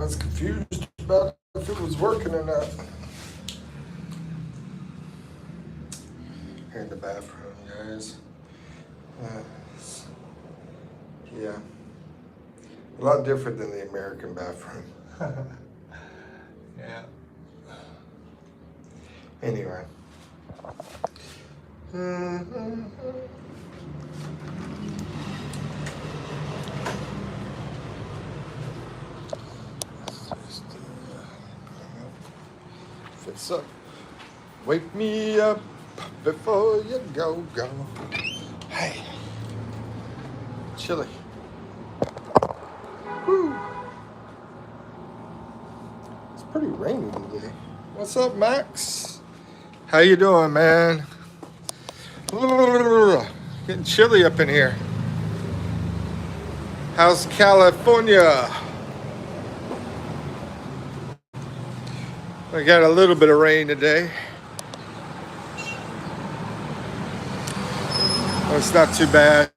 I was confused about if it was working or not. Here in the bathroom, guys. Uh, yeah. A lot different than the American bathroom. Yeah. Anyway. Fix up. Wake me up before you go. Hey. Chilly. Woo. It's pretty rainy today. What's up, Max? How you doing, man? Getting chilly up in here. How's California? We got a little bit of rain today. Oh, it's not too bad.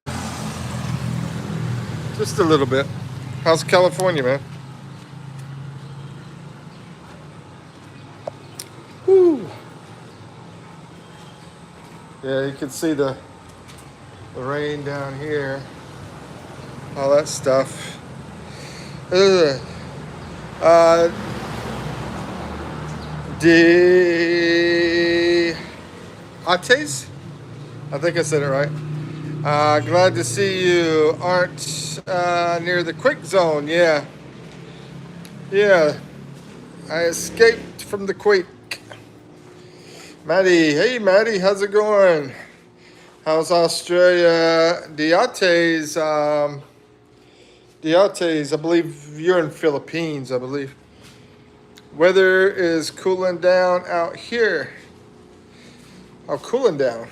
Just a little bit. How's California, man? Woo. Yeah, you can see the rain down here. All that stuff. Ugh. De Ates? I think I said it right. Glad to see you aren't near the quake zone. Yeah. Yeah. I escaped from the quake. Maddie. Hey, Maddie. How's it going? How's Australia? Diates. Diates. I believe you're in Philippines, I believe. Weather is cooling down out here. Oh, cooling down.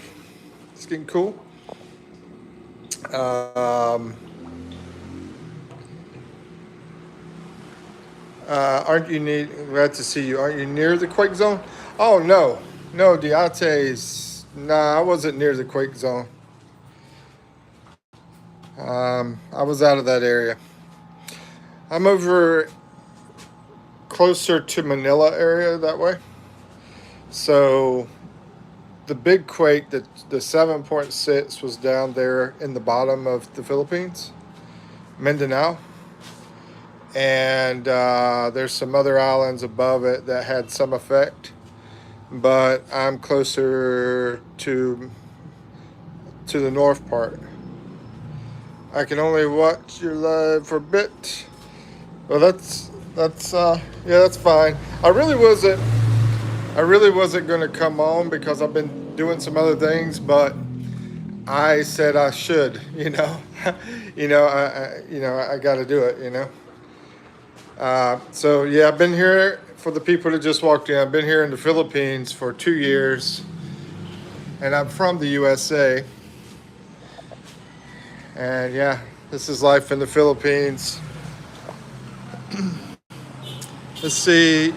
It's getting cool. Aren't you glad to see you? Aren't you near the quake zone? Oh, no. No, Diates. Nah, I wasn't near the quake zone. I was out of that area. I'm over closer to Manila area that way. So the big quake, the 7.6 was down there in the bottom of the Philippines, Mindanao. And there's some other islands above it that had some effect. But I'm closer to the north part. I can only watch your live for a bit. Well, that's fine. I really wasn't going to come on because I've been doing some other things, but I said I should, I got to do it, So yeah, I've been here. For the people that just walked in, I've been here in the Philippines for 2 years, and I'm from the USA. And yeah, this is life in the Philippines. Let's see.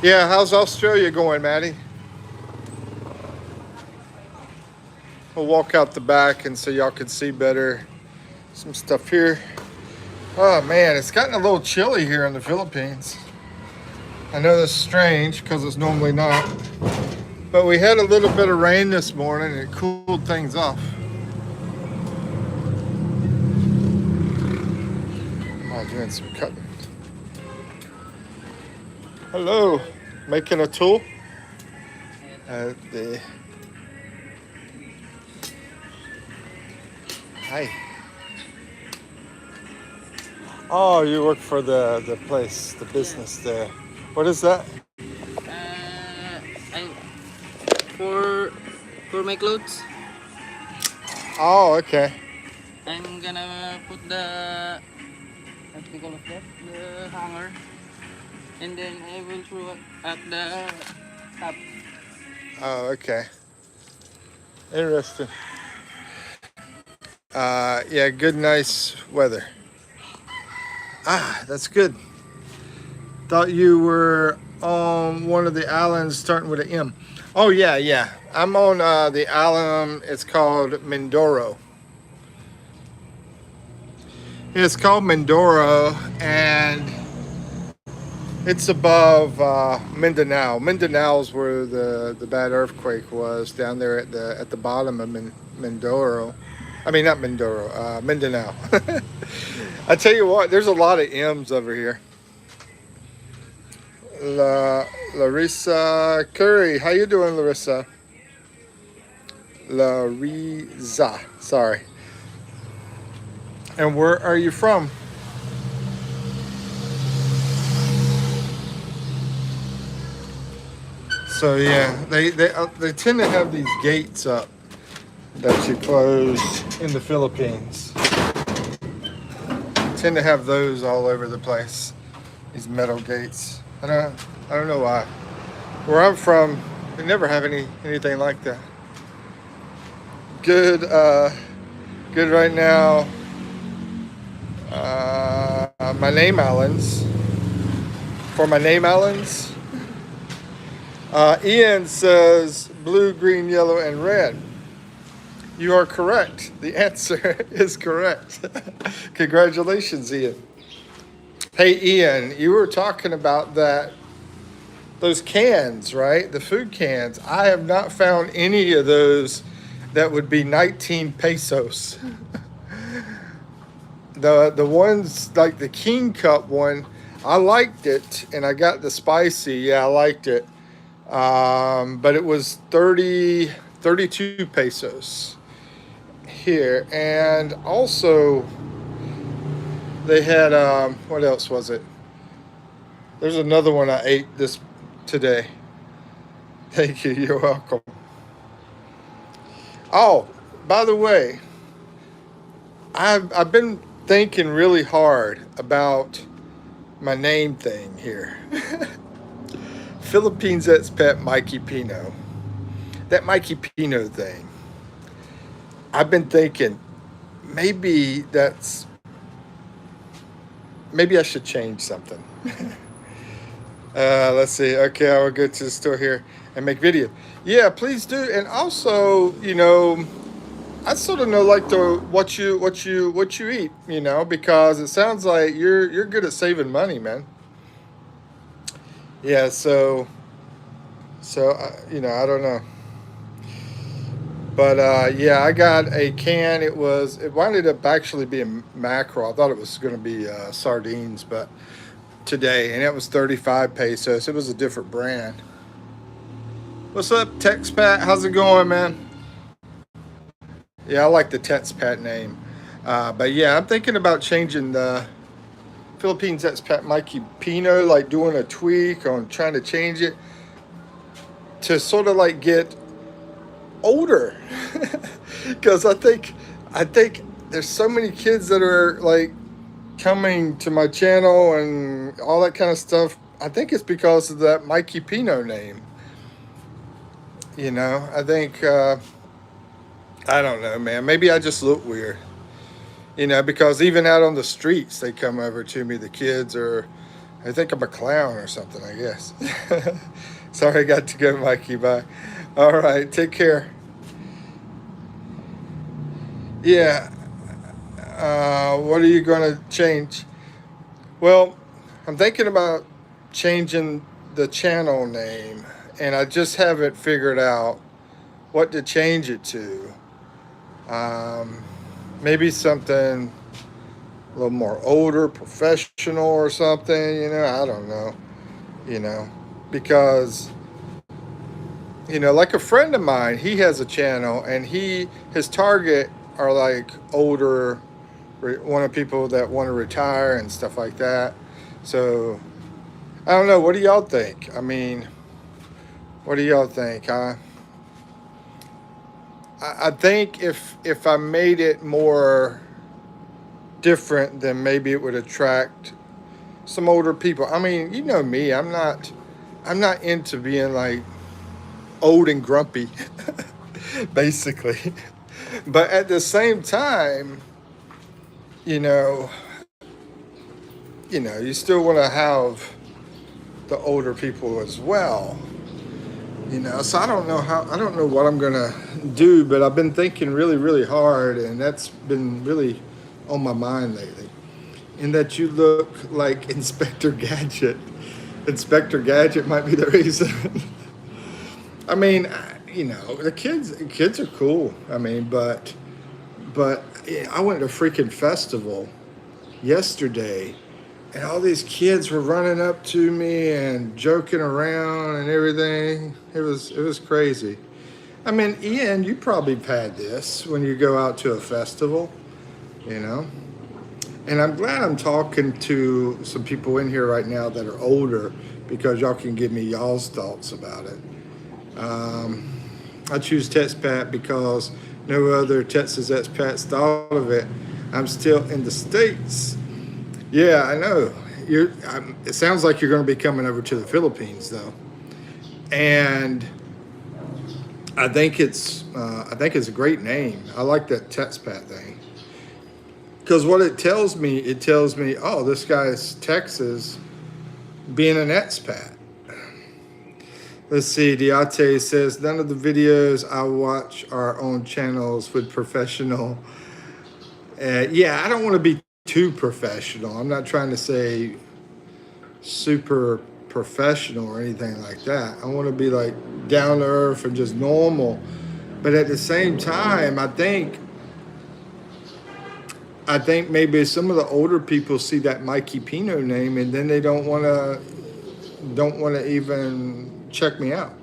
Yeah, how's Australia going, Maddie? We'll walk out the back and so y'all can see better some stuff here. Oh man, it's gotten a little chilly here in the Philippines. I know that's strange because it's normally not. But we had a little bit of rain this morning and it cooled things off. Oh, doing some cutting. Hello, making a tool. Hi. Oh, you work for the place, the business there. What is that? I for my clothes. Oh, okay. I'm gonna put the what do you call it that? The hanger, and then I will throw it at the top. Oh, okay. Interesting. Yeah, good, nice weather. Ah, that's good. Thought you were on one of the islands starting with an M. Oh, yeah. I'm on the island. It's called Mindoro. It's called Mindoro, and It's above Mindanao. Mindanao's where the bad earthquake was down there at the bottom of Mindoro. I mean, not Mindoro, Mindanao. I tell you what, there's a lot of M's over here. Larissa Curry, how you doing, Larissa? Larissa, sorry. And where are you from? So yeah, they tend to have these gates up that you close in the Philippines. Tend to have those all over the place. These metal gates. I don't know why. Where I'm from, we never have anything like that. Good good right now. My name Allens. For my name Allens. Ian says blue, green, yellow, and red. You are correct. The answer is correct. Congratulations, Ian. Hey, Ian, you were talking about those cans, right? The food cans. I have not found any of those that would be 19 pesos. The ones like the King Cup one, I liked it, and I got the spicy. Yeah, I liked it. But it was 32 pesos here. And also, they had, what else was it? There's another one I ate this today. Thank you. You're welcome. Oh, by the way, I've been thinking really hard about my name thing here. Philippines Expat Mikipino. That Mikipino thing. I've been thinking maybe I should change something. Let's see. Okay, I will go to the store here and make video. Yeah, please do. And also, I sort of know like what you eat, because it sounds like you're good at saving money, man. Yeah, I don't know. But yeah, I got a can. It wound up actually being mackerel. I thought it was going to be sardines, but today, and it was 35 pesos. It was a different brand. What's up, Texpat? How's it going, man? Yeah, I like the Texpat name. But yeah, I'm thinking about changing the Philippines Expat Mikey Pino, like doing a tweak on trying to change it to sort of like get older, because I think there's so many kids that are like coming to my channel and all that kind of stuff. I think it's because of that Mikey Pino name. I think I don't know, man. Maybe I just look weird. Because even out on the streets, they come over to me. The kids are, I think I'm a clown or something, I guess. Sorry, I got to go, Mikey. Bye. All right, take care. Yeah. What are you going to change? Well, I'm thinking about changing the channel name, and I just haven't figured out what to change it to. Maybe something a little more older, professional or something, I don't know, because, like a friend of mine, he has a channel, and his target are like older, one of people that want to retire and stuff like that. So I don't know. What do y'all think? I mean, what do y'all think? I think if I made it more different, then maybe it would attract some older people. I mean, you know me. I'm not into being like old and grumpy, basically. But at the same time, you know, you still want to have the older people as well. So I don't know what I'm gonna do, but I've been thinking really, really hard, and that's been really on my mind lately. In that you look like Inspector Gadget. Inspector Gadget might be the reason. I mean, you know, the kids are cool. I mean, but yeah, I went to a freaking festival yesterday, and all these kids were running up to me and joking around and everything. It was crazy. I mean, Ian, you probably have had this when you go out to a festival, you know. And I'm glad I'm talking to some people in here right now that are older because y'all can give me y'all's thoughts about it. I choose Texpat because no other Texas expats thought of it. I'm still in the States. Yeah, I know. It sounds like you're going to be coming over to the Philippines, though. And I think it's a great name. I like that Texpat thing. Because what it tells me, oh, this guy's Texas being an expat. Let's see, Diate says, none of the videos I watch are on channels with professional. Yeah, I don't want to be too professional. I'm not trying to say super professional or anything like that. I want to be like down to earth and just normal. But at the same time, I think maybe some of the older people see that Mikipino name and then they don't want to even check me out.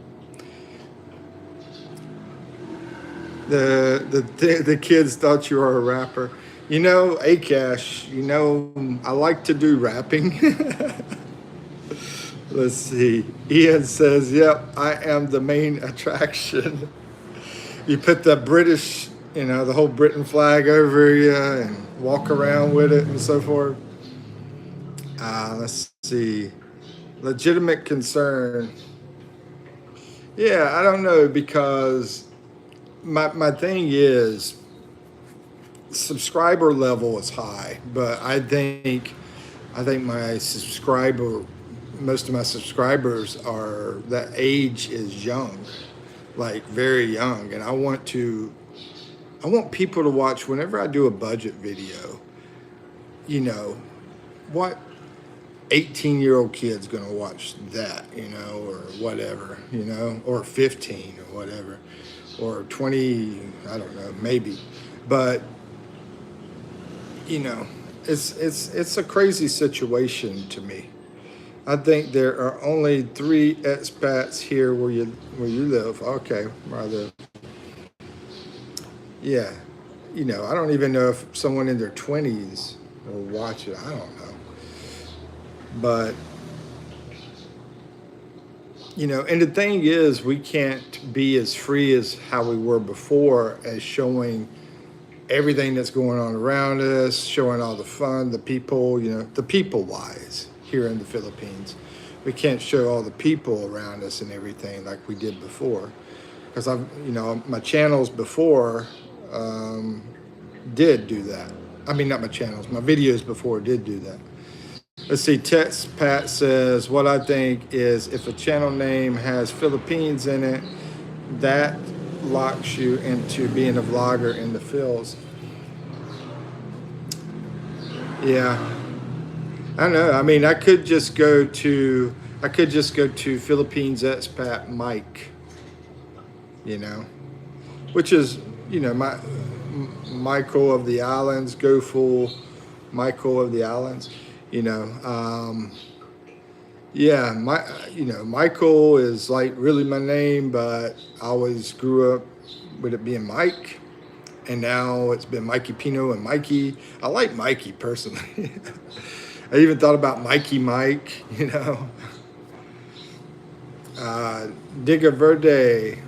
The kids thought you were a rapper. You know, Akash, you know, I like to do rapping. Let's see. Ian says, yep, I am the main attraction. You put the British, you know, the whole Britain flag over you and walk around with it and so forth. Let's see. Legitimate concern. Yeah, I don't know because my thing is subscriber level is high, but I think most of my subscribers are that age is young, like very young, and I want people to watch whenever I do a budget video. You know, what 18-year-old kid's gonna watch that, you know, or whatever, you know, or 15 or whatever, or 20, I don't know, maybe, but you know, it's a crazy situation to me. I think there are only 3 expats here where you live. Okay, where I live. Yeah, you know, I don't even know if someone in their 20s will watch it. I don't know, but you know, and the thing is, we can't be as free as how we were before, as showing everything that's going on around us, showing all the fun, the people, you know, the people wise here in the Philippines. We can't show all the people around us and everything like we did before. Because my channels before did do that. I mean, not my channels, my videos before did do that. Let's see, Text Pat says, what I think is if a channel name has Philippines in it, that locks you into being a vlogger in the fields. Yeah, I don't know. I mean, I could just go to Philippines Expat Mike, you know, which is, you know, Michael of the Islands, go full Michael of the Islands, you know. Yeah, Michael is like really my name, but I always grew up with it being Mike, and now it's been Mikipino and Mikey. I like Mikey personally. I even thought about Mikey Mike, you know. Diga Verde.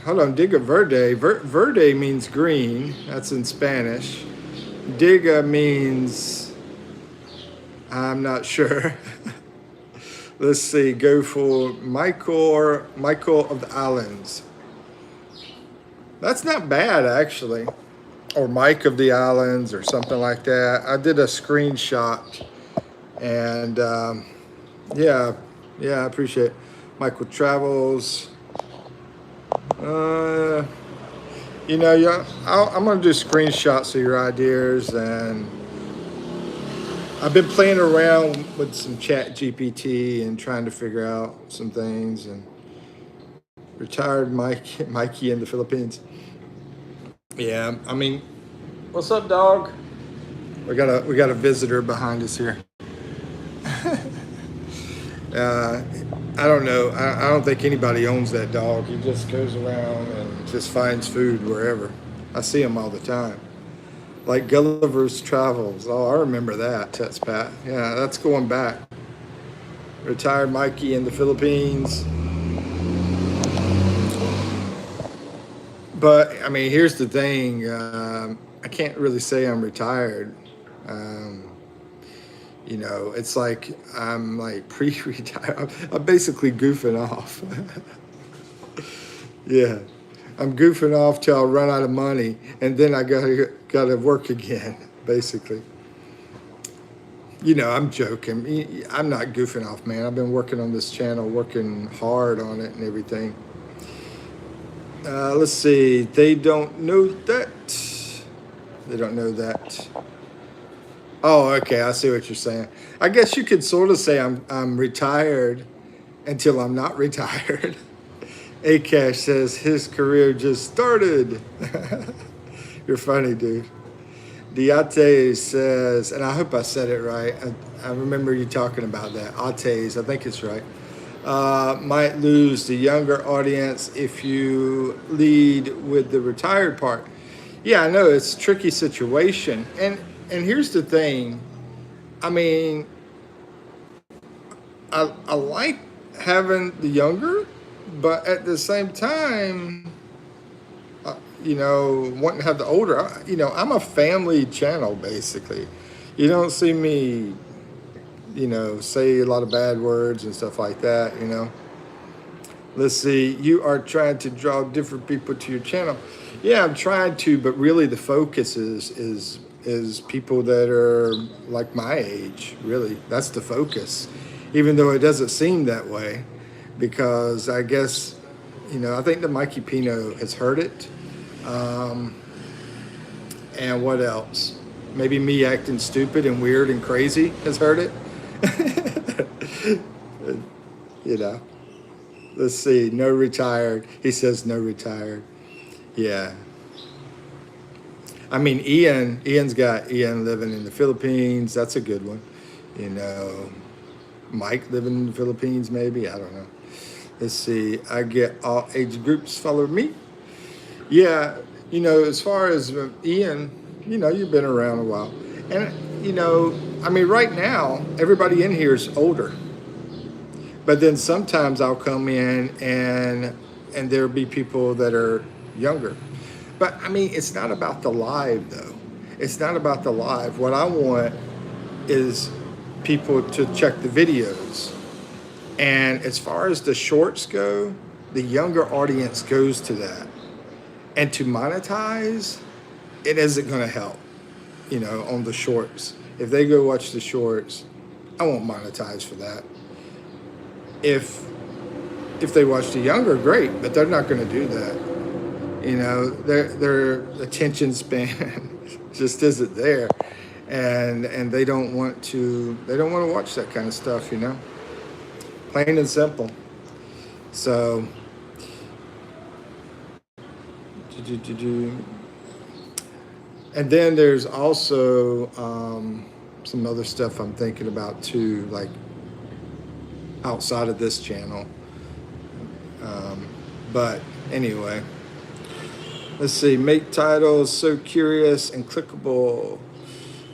Hold on, Diga Verde. Verde means green. That's in Spanish. Diga means, I'm not sure. Let's see, go for Michael of the Islands. That's not bad, actually. Or Mike of the Islands or something like that. I did a screenshot. And yeah, I appreciate it. Michael Travels. You know, I'm going to do screenshots of your ideas, and I've been playing around with some Chat GPT and trying to figure out some things. And retired Mikey in the Philippines. Yeah, I mean, what's up, dog? We got a visitor behind us here. Uh, I don't know. I don't think anybody owns that dog. He just goes around and just finds food wherever. I see him all the time. Like Gulliver's Travels. Oh, I remember that. That's Pat. Yeah, that's going back. Retired Mikey in the Philippines. But I mean, here's the thing. I can't really say I'm retired. Um, it's like I'm like pre-retired. I'm basically goofing off. Yeah, I'm goofing off till I run out of money, and then I gotta work again. Basically, I'm joking. I'm not goofing off, man. I've been working on this channel, working hard on it and everything. Let's see. They don't know that. They don't know that. Oh, okay. I see what you're saying. I guess you could sort of say I'm retired until I'm not retired. Akash says his career just started. You're funny, dude. Diate says, and I hope I said it right. I remember you talking about that. Ates, I think it's right. Might lose the younger audience if you lead with the retired part. Yeah, I know it's a tricky situation. And here's the thing. I mean, I like having the younger, but at the same time, wanting to have the older. I'm a family channel basically. You don't see me, say a lot of bad words and stuff like that. Let's see. You are trying to draw different people to your channel. Yeah, I'm trying to, but really the focus is people that are like my age. Really, that's the focus, even though it doesn't seem that way, because I guess, I think the Mikipino has heard it. And what else? Maybe me acting stupid and weird and crazy has hurt it. you know. Let's see. No retired. He says no retired. Yeah. I mean, Ian's got Ian living in the Philippines. That's a good one. Mike living in the Philippines, maybe. I don't know. Let's see. I get all age groups follow me. Yeah. As far as Ian, you've been around a while. And, I mean, right now, everybody in here is older. But then sometimes I'll come in and there'll be people that are younger. But I mean, it's not about the live though. It's not about the live. What I want is people to check the videos. And as far as the shorts go, the younger audience goes to that. And to monetize, it isn't going to help, on the shorts. If they go watch the shorts, I won't monetize for that. If they watch the younger, great, but they're not going to do that. Their attention span just isn't there, and they don't want to watch that kind of stuff. Plain and simple. So, and then there's also some other stuff I'm thinking about too, like outside of this channel. But anyway, let's see. Make titles so curious and clickable.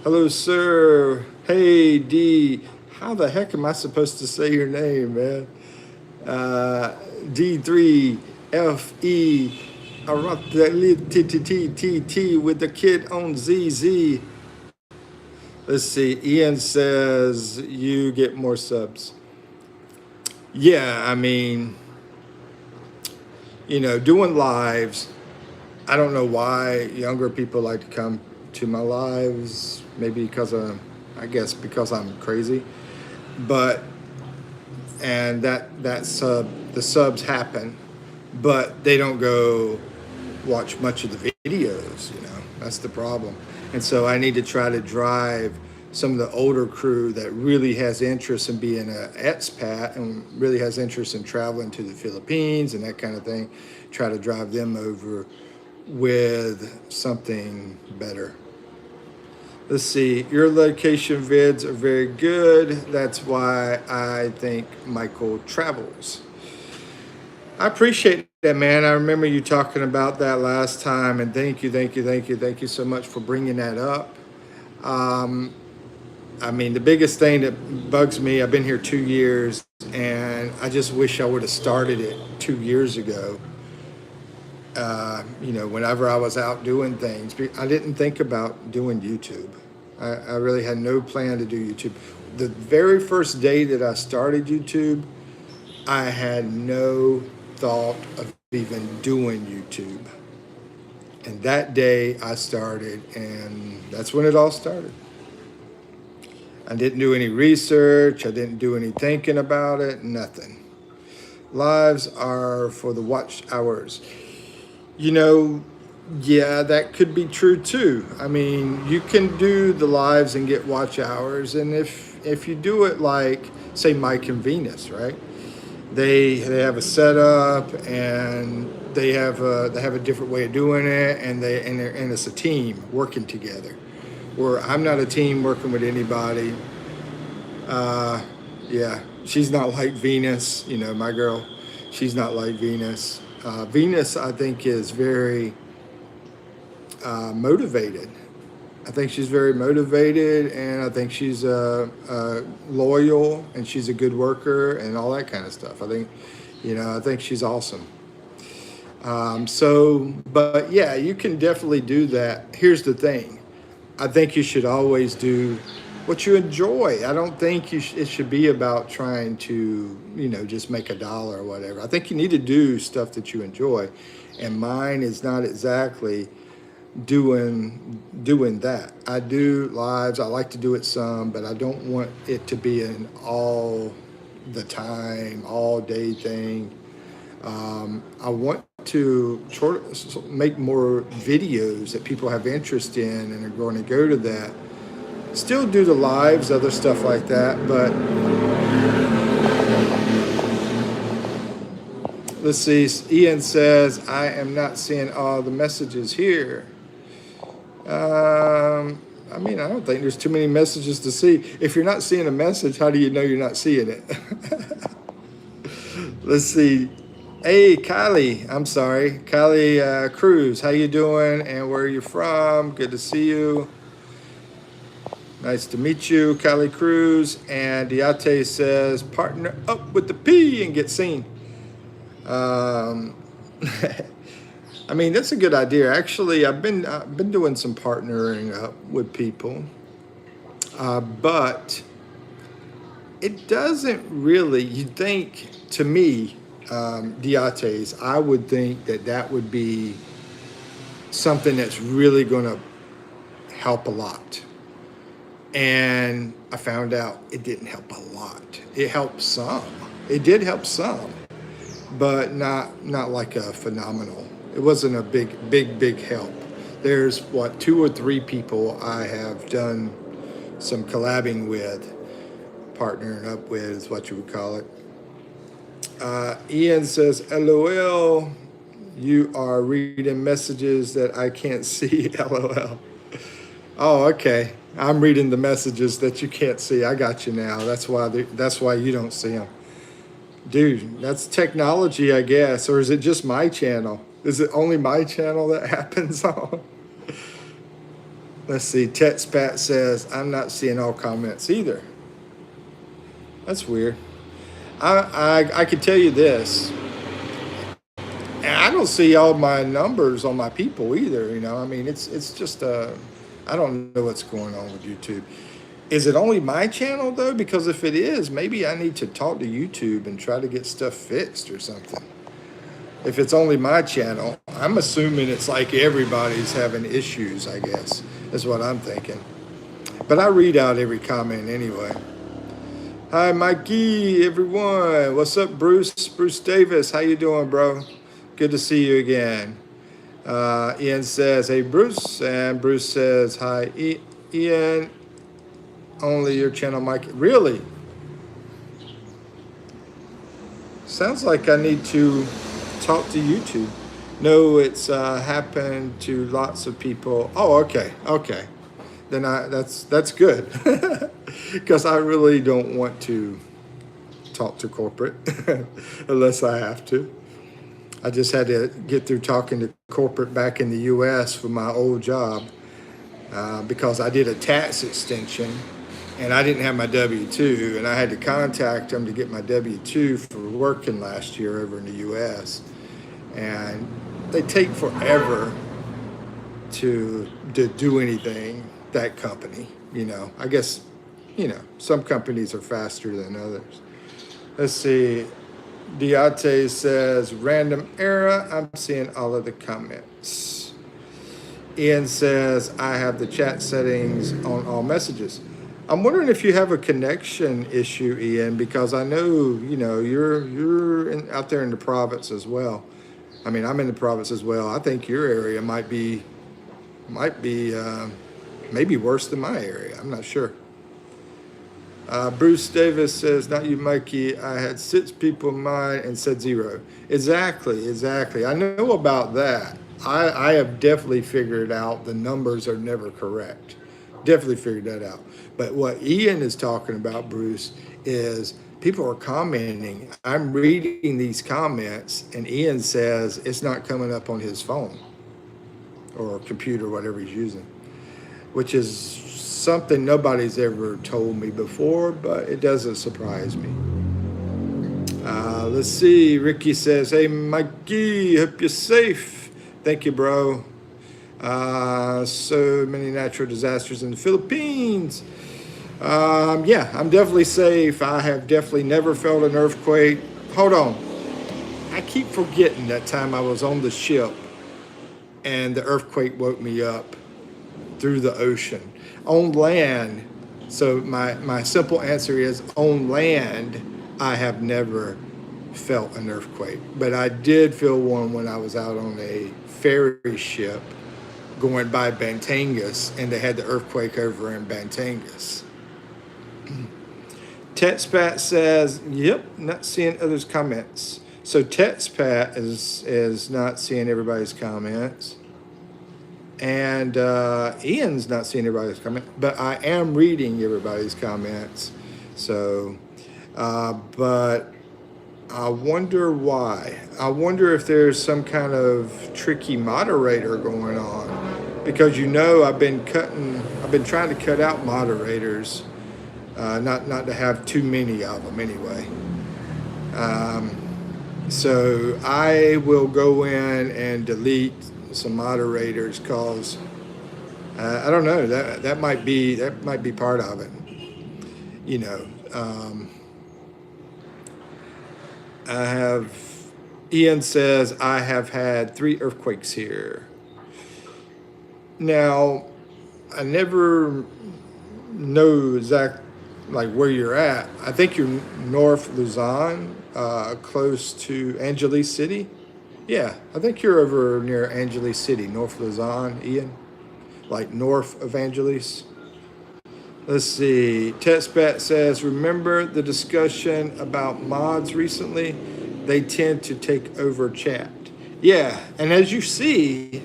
Hello, sir. Hey, D. How the heck am I supposed to say your name, man? D3FE. T with the kid on ZZ. Let's see. Ian says you get more subs. Yeah, I mean, doing lives. I don't know why younger people like to come to my lives. Maybe because I'm crazy. And the subs happen, but they don't go watch much of the videos. That's the problem. And so I need to try to drive some of the older crew that really has interest in being an expat and really has interest in traveling to the Philippines and that kind of thing. Try to drive them over with something better. Let's see, your location vids are very good. That's why I think Michael travels. I appreciate that, man. I remember you talking about that last time, and thank you so much for bringing that up. I mean, the biggest thing that bugs me, I've been here 2 years, and I just wish I would have started it 2 years ago. Whenever I was out doing things, I didn't think about doing YouTube. I really had no plan to do YouTube. The very first day that I started YouTube, I had no thought of even doing YouTube. And that day I started, and that's when it all started. I didn't do any research. I didn't do any thinking about it, nothing. Lives are for the watch hours. Yeah, that could be true too. I mean, you can do the lives and get watch hours, and if you do it like, say, Mike and Venus, right? They have a setup, and they have a different way of doing it, and it's a team working together. Where I'm not a team working with anybody. Yeah, she's not like Venus. My girl, she's not like Venus. Venus, I think, is very motivated. I think she's very motivated, and I think she's loyal, and she's a good worker, and all that kind of stuff. I think she's awesome. But yeah, you can definitely do that. Here's the thing. I think you should always do what you enjoy. I don't think it should be about trying to, just make a dollar or whatever. I think you need to do stuff that you enjoy. And mine is not exactly doing that. I do lives. I like to do it some, but I don't want it to be an all the time, all day thing. I want to make more videos that people have interest in and are going to go to that. Still do the lives, other stuff like that, but let's see. Ian says, I am not seeing all the messages here. I mean, I don't think there's too many messages to see. If you're not seeing a message, how do you know you're not seeing it? Let's see. Hey, Kylie, I'm sorry. Kylie Cruz, how you doing and where are you from? Good to see you. Nice to meet you, Kylie Cruz. And Diate says, partner up with the P and get seen. I mean, that's a good idea. Actually, I've been doing some partnering up with people. But it doesn't really, you'd think, to me, Diates, I would think that would be something that's really going to help a lot. And I found out it didn't help a lot. It helped some. It did help some, but not like a phenomenal. It wasn't a big help. There's 2 or 3 people I have done some collabing with, partnering up with is what you would call it. Ian says, LOL, you are reading messages that I can't see, LOL. Oh, okay. I'm reading the messages that you can't see. I got you now. That's why you don't see them. Dude, that's technology, I guess. Or is it just my channel? Is it only my channel that happens on? Let's see. Tetspat says, I'm not seeing all comments either. That's weird. I can tell you this. And I don't see all my numbers on my people either. I mean, it's just I don't know what's going on with YouTube. Is it only my channel though? Because if it is, maybe I need to talk to YouTube and try to get stuff fixed or something. If it's only my channel, I'm assuming it's like everybody's having issues, I guess. That's what I'm thinking. But I read out every comment anyway. Hi, Mikey, everyone. What's up, Bruce? Bruce Davis, how you doing, bro? Good to see you again. Ian says, hey, Bruce. And Bruce says, hi, Ian. only your channel, Mike. Really? Sounds like I need to talk to YouTube. No, it's happened to lots of people. Oh, okay, okay. Then that's good, because I really don't want to talk to corporate unless I have to. I just had to get through talking to corporate back in the U.S. for my old job because I did a tax extension and I didn't have my W-2, and I had to contact them to get my W-2 for working last year over in the U.S. And they take forever to do anything, that company, you know. I guess, you know, some companies are faster than others. Let's see. Diate says, random error. I'm seeing all of the comments. Ian says, I have the chat settings on all messages. I'm wondering if you have a connection issue, Ian, because I know, you know, you're out there in the province as well. I mean, I'm in the province as well. I think your area might be maybe worse than my area. I'm not sure. Bruce Davis says, not you, Mikey. I had 6 people in mind and said 0. Exactly. I know about that. I have definitely figured out the numbers are never correct. Definitely figured that out. But what Ian is talking about, Bruce, is people are commenting. I'm reading these comments, and Ian says it's not coming up on his phone or computer, whatever he's using, which is something nobody's ever told me before, but it doesn't surprise me. Let's see. Ricky says, hey, Mikey, hope you're safe. Thank you, bro. So many natural disasters in the Philippines. Yeah, I'm definitely safe. I have definitely never felt an earthquake. Hold on. I keep forgetting that time I was on the ship and the earthquake woke me up through the ocean. On land, so my simple answer is on land, I have never felt an earthquake. But I did feel one when I was out on a ferry ship going by Bantangas, and they had the earthquake over in Bantangas. Tetspat says, yep, not seeing others' comments. So Tetspat is not seeing everybody's comments. And Ian's not seeing everybody's comment, but I am reading everybody's comments. So, but I wonder why. I wonder if there's some kind of tricky moderator going on, because you know I've been trying to cut out moderators, not to have too many of them anyway. So I will go in and delete some moderators, cause I don't know, that might be part of it, you know. I have, Ian says, I have had 3 earthquakes here. Now, I never know exact like where you're at. I think you're north Luzon, close to Angeles City. Yeah, I think you're over near Angeles City, North Luzon, Ian, like north of Angeles. Let's see. Tetspat says, remember the discussion about mods recently? They tend to take over chat. Yeah, and as you see,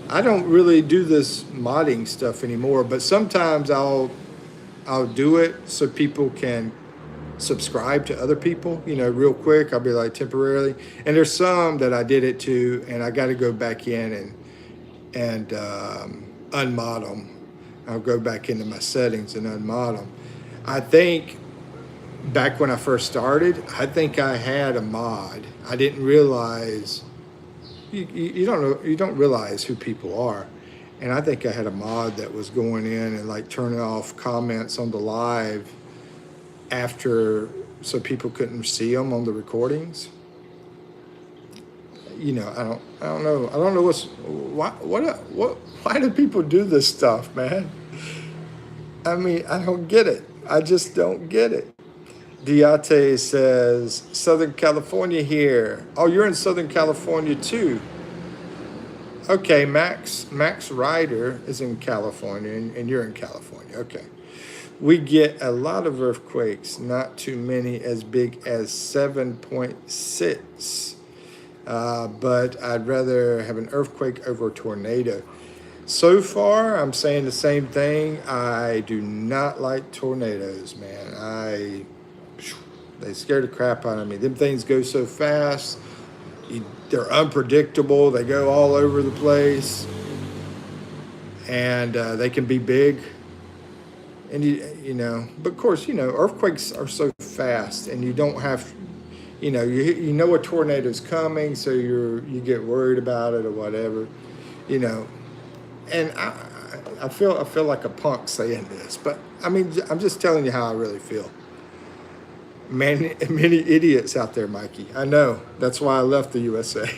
I don't really do this modding stuff anymore, but sometimes I'll do it so people can subscribe to other people, you know, real quick. I'll be like temporarily. And there's some that I did it to, and I got to go back in and unmod them. I'll go back into my settings and unmod them. I think back when I first started, I think I had a mod. I didn't realize, you don't realize who people are. And I think I had a mod that was going in and like turning off comments on the live after, so people couldn't see them on the recordings. You know, I don't know why do people do this stuff, man? I mean, I don't get it. I just don't get it. Diate says, Southern California here. Oh, you're in Southern California too. Okay, Max Ryder is in California, and you're in California. Okay. We get a lot of earthquakes, not too many as big as 7.6. But I'd rather have an earthquake over a tornado. So far, I'm saying the same thing. I do not like tornadoes, man. They scare the crap out of me. Them things go so fast. They're unpredictable. They go all over the place, and they can be big. And you know, but of course, you know, earthquakes are so fast, and you don't have, you know a tornado's coming, so you get worried about it or whatever, you know. And I feel like a punk saying this, but I mean, I'm just telling you how I really feel. Man, many idiots out there, Mikey. I know. That's why I left the USA.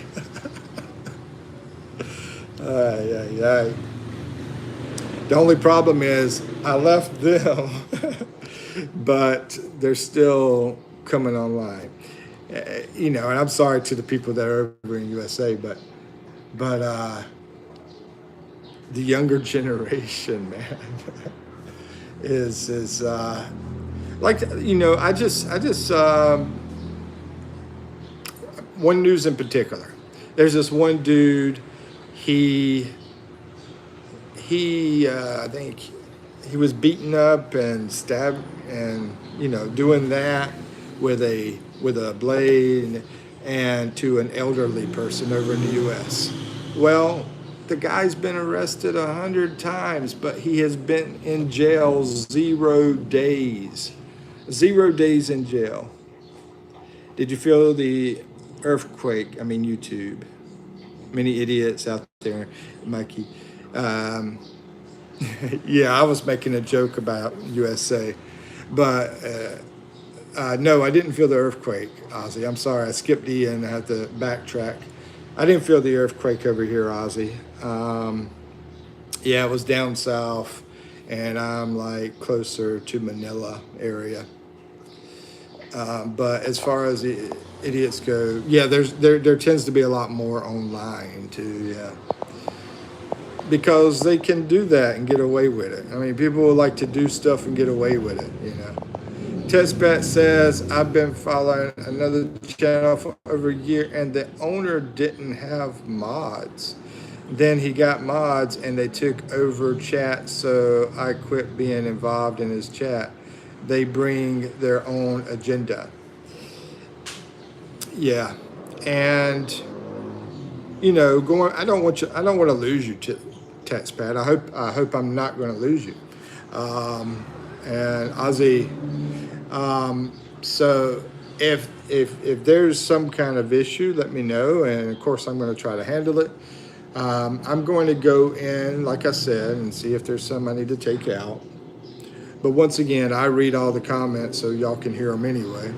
Yeah. The only problem is I left them, but they're still coming online. You know, and I'm sorry to the people that are over in USA, but the younger generation, man, is like, you know, I just one news in particular. There's this one dude. I think he was beaten up and stabbed, and you know, doing that with a blade, and to an elderly person over in the U.S. Well, the guy's been arrested 100 times, but he has been in jail 0 days. 0 days in jail. Did you feel the earthquake? I mean, YouTube. Many idiots out there, Mikey. Um, yeah, I was making a joke about USA, but no, I didn't feel the earthquake, Ozzy. I'm sorry, I skipped E and I had to backtrack. I didn't feel the earthquake over here, Ozzy. Yeah, it was down south, and I'm like closer to Manila area. But as far as the idiots go, yeah, there tends to be a lot more online too. Yeah, because they can do that and get away with it. I mean, people like to do stuff and get away with it, you know. Testbat says, I've been following another channel for over a year, and the owner didn't have mods. Then he got mods and they took over chat, so I quit being involved in his chat. They bring their own agenda. Yeah. And you know, I don't want to lose you, Testbat. I hope I'm not going to lose you. And Ozzy, so if there's some kind of issue, let me know, and of course I'm going to try to handle it. I'm going to go in, like I said, and see if there's some I need to take out. But once again, I read all the comments so y'all can hear them anyway.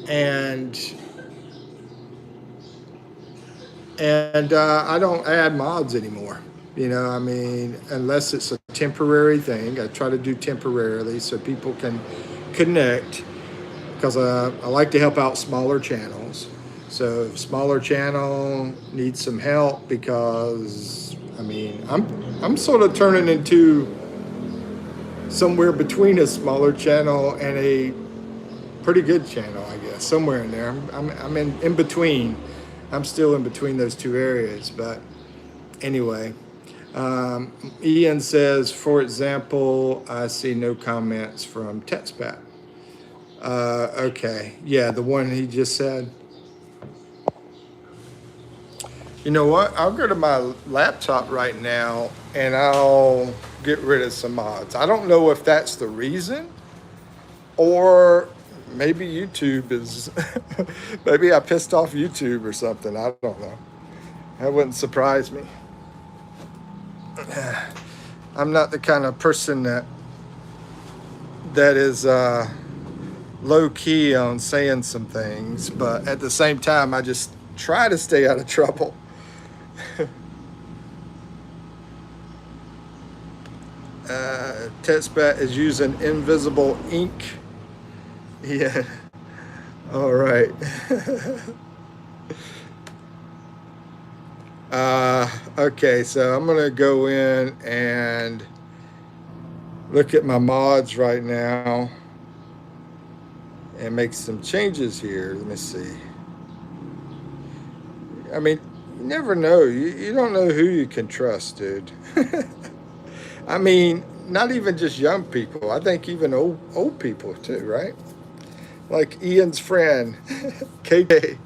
And I don't add mods anymore. You know, I mean, unless it's a temporary thing, I try to do temporarily so people can connect, because I like to help out smaller channels. So if smaller channel needs some help, because I mean, I'm sort of turning into somewhere between a smaller channel and a pretty good channel, I guess, somewhere in there. I'm in between. I'm still in between those two areas, but anyway. Ian says, for example, I see no comments from Tetspat. Okay, yeah, the one he just said. You know what? I'll go to my laptop right now and I'll get rid of some mods. I don't know if that's the reason, or maybe YouTube is, maybe I pissed off YouTube or something. I don't know. That wouldn't surprise me. I'm not the kind of person that is low key on saying some things, but at the same time, I just try to stay out of trouble. Tetspat is using invisible ink. Yeah. All right. Okay, so I'm gonna go in and look at my mods right now and make some changes here. Let me see. I mean, you never know. You don't know who you can trust, dude. I mean, not even just young people. I think even old people too, right? Like Ian's friend, KK,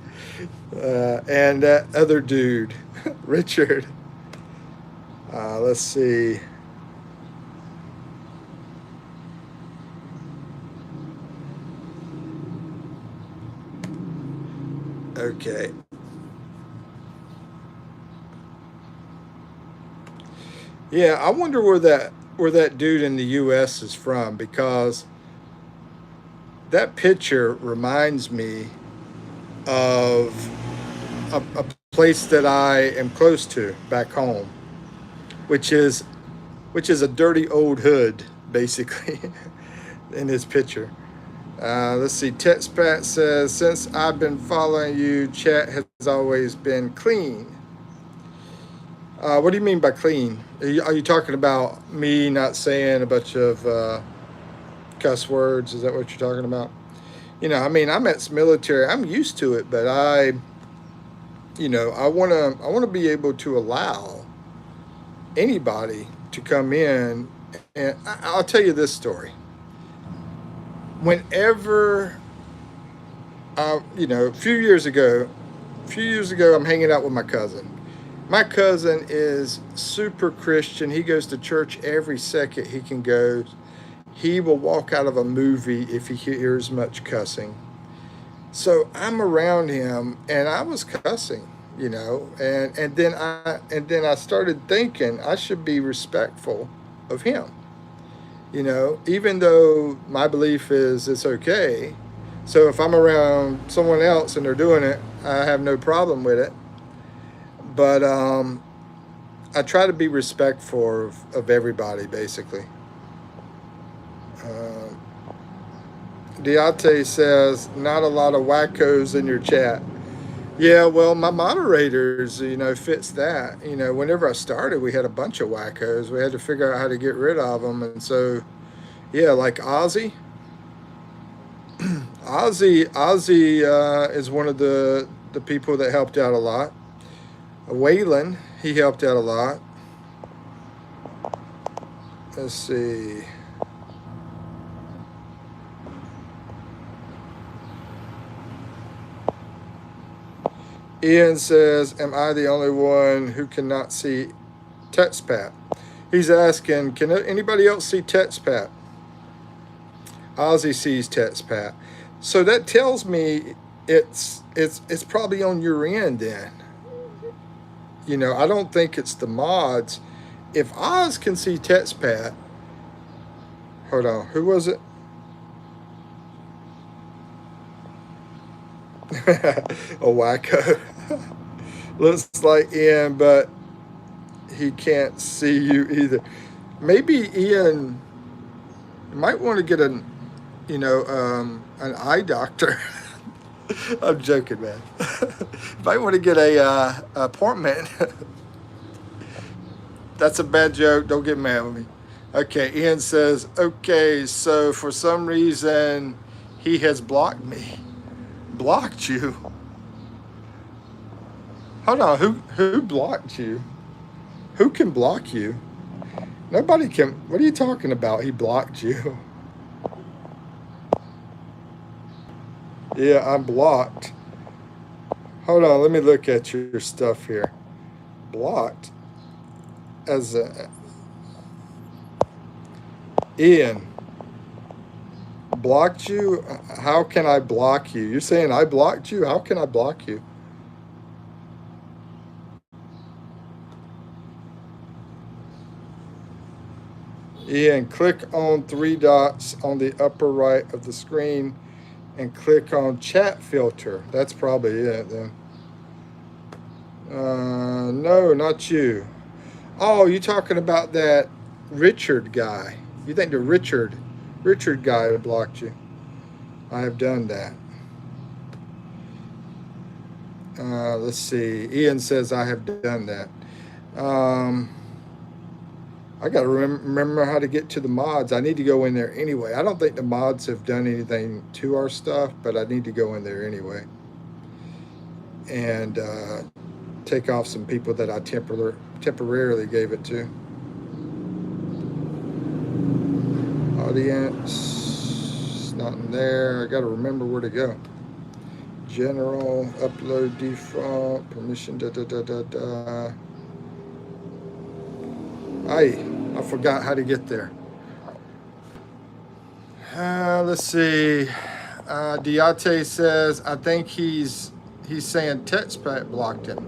and that other dude, Richard. Let's see. Okay. Yeah, I wonder where that dude in the U.S. is from, because that picture reminds me of a place that I am close to back home, which is which is a dirty old hood, basically, in his picture. Let's see. Texpat says, since I've been following you, chat has always been clean. What do you mean by clean? Are you talking about me not saying a bunch of cuss words? Is that what you're talking about? I mean, I'm ex-military. I'm used to it, but I wanna be able to allow anybody to come in. And I'll tell you this story. Whenever a few years ago, I'm hanging out with my cousin. My cousin is super Christian. He goes to church every second he can go. He will walk out of a movie if he hears much cussing. So I'm around him, and I was cussing, and then I started thinking I should be respectful of him. Even though my belief is it's okay. So if I'm around someone else and they're doing it, I have no problem with it. But I try to be respectful of everybody, basically. Uh, Deontay says, not a lot of wackos in your chat. Yeah, well, my moderators, fits that. Whenever I started, we had a bunch of wackos. We had to figure out how to get rid of them. And so, yeah, like Ozzy. Ozzy is one of the people that helped out a lot. Waylon, he helped out a lot. Let's see. Ian says, am I the only one who cannot see TextPat? He's asking, can anybody else see TextPat? Ozzy sees TextPat. So that tells me it's probably on your end then. I don't think it's the mods. If Oz can see TextPat, hold on, who was it? A wacko. Looks like Ian, but he can't see you either. Maybe Ian might want to get an eye doctor. I'm joking, man. Might want to get a appointment. That's a bad joke. Don't get mad with me. Okay, Ian says, okay, so for some reason he has blocked me. Blocked you? Hold on, who blocked you? Who can block you? Nobody can. What are you talking about? He blocked you. Yeah, I'm blocked. Hold on, let me look at your stuff here. Blocked as a Ian. Blocked you? How can I block you? You're saying I blocked you? How can I block you? Ian, click on three dots on the upper right of the screen and click on chat filter. That's probably it then. No, not you. Oh, you talking about that Richard guy. You think the Richard guy blocked you. I have done that. Let's see. Ian says I have done that. Um, I got to remember how to get to the mods. I need to go in there anyway. I don't think the mods have done anything to our stuff, but I need to go in there anyway and take off some people that I temporarily gave it to. Audience, not in there. I got to remember where to go. General, upload default, permission, da da da da da. I forgot how to get there. Let's see. Diate says, I think he's saying TextPack blocked him.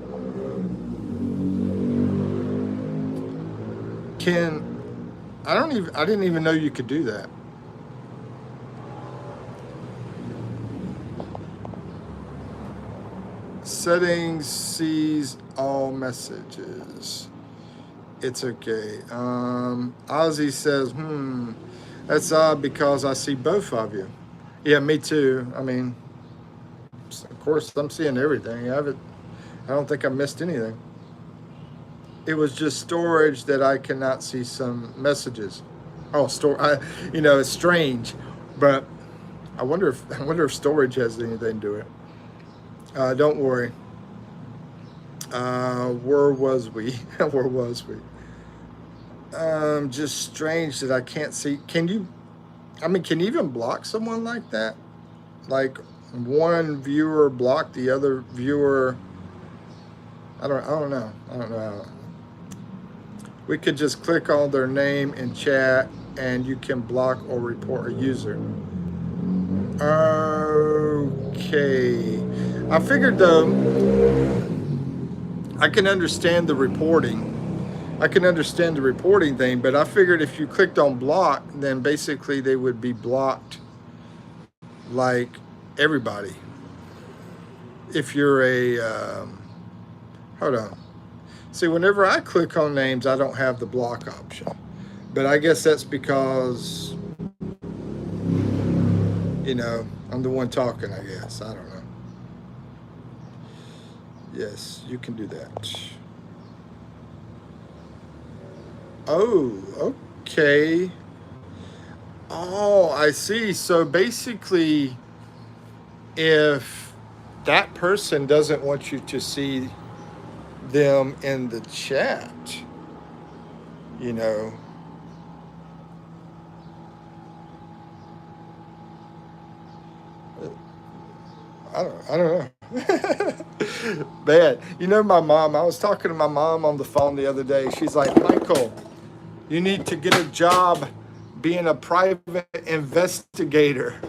I didn't even know you could do that. Settings sees all messages. It's okay. Ozzy says, that's odd because I see both of you. Yeah, me too. I mean, of course, I'm seeing everything. I don't think I missed anything. It was just storage that I cannot see some messages. Oh, it's strange, but I wonder if storage has anything to do it. Don't worry. Where was we? Where was we? Just strange that I can't see. Can you even block someone like that? Like one viewer block the other viewer? I don't know. I don't know how. We could just click on their name in chat and you can block or report a user. Okay. I figured though, I can understand the reporting. I can understand the reporting thing, but I figured if you clicked on block, then basically they would be blocked like everybody. If you're hold on. See, whenever I click on names, I don't have the block option. But I guess that's because, I'm the one talking, I guess. I don't know. Yes, you can do that. Oh, okay. Oh, I see. So basically, if that person doesn't want you to see them in the chat, I don't know. Bad. My mom, I was talking to my mom on the phone the other day. She's like, Michael, you need to get a job being a private investigator.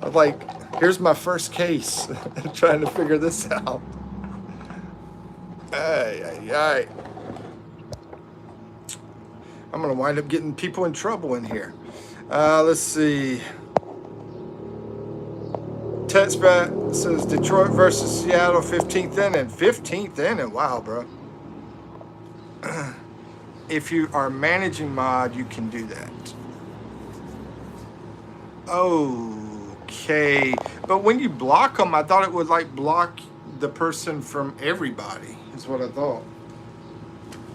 I'm like, here's my first case. Trying to figure this out. Ay. I'm going to wind up getting people in trouble in here. Let's see. TextBat says Detroit versus Seattle, 15th inning. 15th inning. Wow, bro. If you are managing mod, you can do that. Okay. But when you block them, I thought it would block the person from everybody, is what I thought.